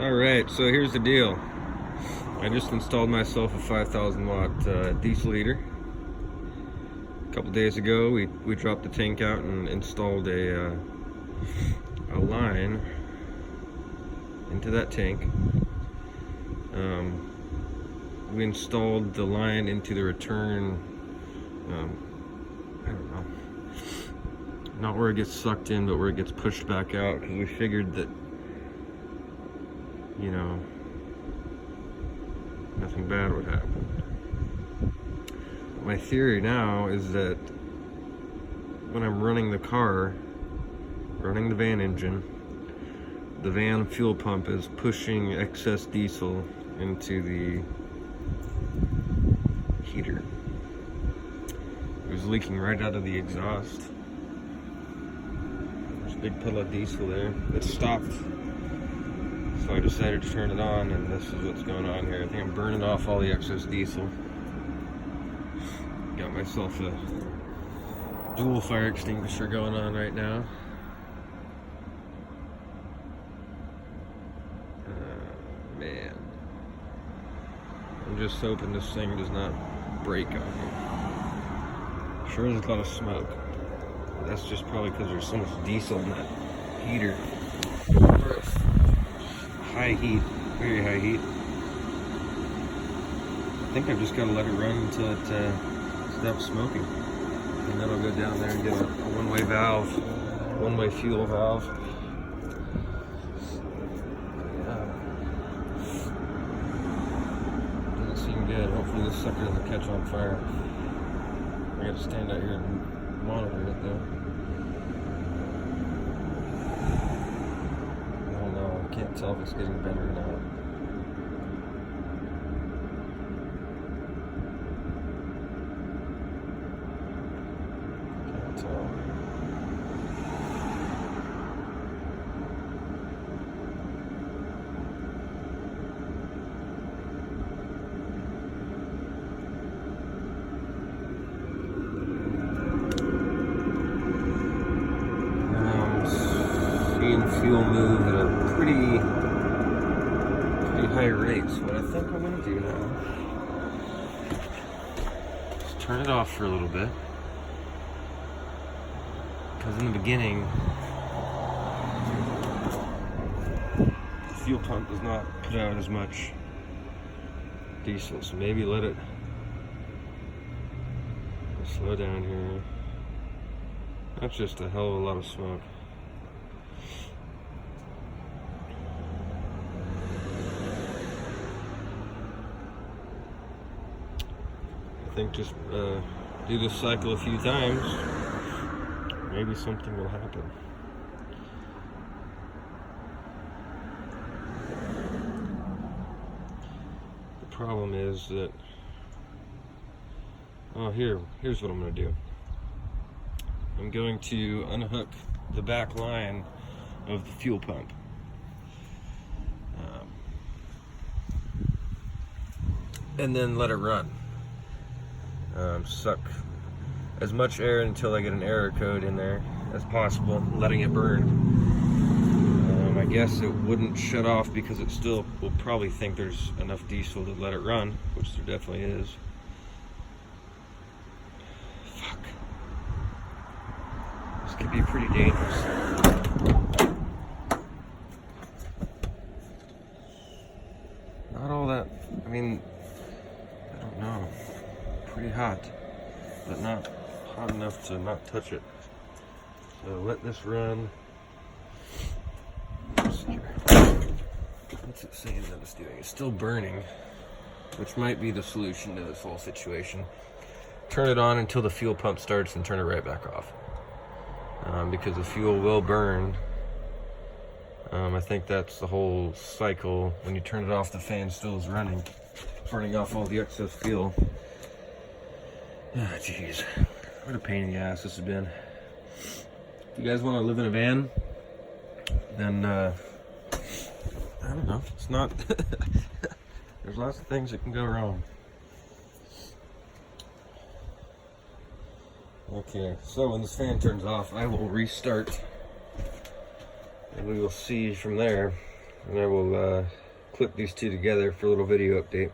Alright, so here's the deal. I just installed myself a 5,000 watt diesel heater. A couple days ago we dropped the tank out and installed a line into that tank. We installed the line into the return, I don't know, not where it gets sucked in, but where it gets pushed back out, because we figured that, you know, nothing bad would happen. My theory now is that when I'm running the car, running the van engine, the van fuel pump is pushing excess diesel into the heater. It was leaking right out of the exhaust. There's a big puddle of diesel there. It stopped. So I decided to turn it on, and this is what's going on here. I think I'm burning off all the excess diesel. Got myself a dual fire extinguisher going on right now. Man. I'm just hoping this thing does not break on me. Sure there's a lot of smoke. That's just probably because there's so much diesel in that heater. High heat, very high heat. I think I've just got to let it run until it stops smoking. And then I'll go down there and get a one-way valve, one-way fuel valve. Doesn't seem good. Hopefully this sucker doesn't catch on fire. I got to stand out here and monitor it though. Can't tell if it's getting better or not. Can't tell. Seeing fuel move at a pretty high rate. So what I think I'm going to do now is turn it off for a little bit, because in the beginning the fuel pump does not put out as much diesel, so maybe let it slow down here. That's just a hell of a lot of smoke. I think just do this cycle a few times, maybe something will happen. The problem is that, here's what I'm going to do. I'm going to unhook the back line of the fuel pump. And then let it run. Suck as much air until I get an error code in there as possible, letting it burn. I guess it wouldn't shut off because it still will probably think there's enough diesel to let it run, which there definitely is. Fuck. This could be pretty dangerous. Not all that, I mean, I don't know. Pretty hot, but not hot enough to not touch it. So let this run. What's it saying that it's doing? It's still burning, which might be the solution to this whole situation. Turn it on until the fuel pump starts and turn it right back off. Because the fuel will burn. I think that's the whole cycle. When you turn it off, the fan still is running, burning off all the excess fuel. Ah, jeez. What a pain in the ass this has been. If you guys want to live in a van, then, I don't know. It's not... There's lots of things that can go wrong. Okay, so when this fan turns off, I will restart, and we will see from there and I will clip these two together for a little video update.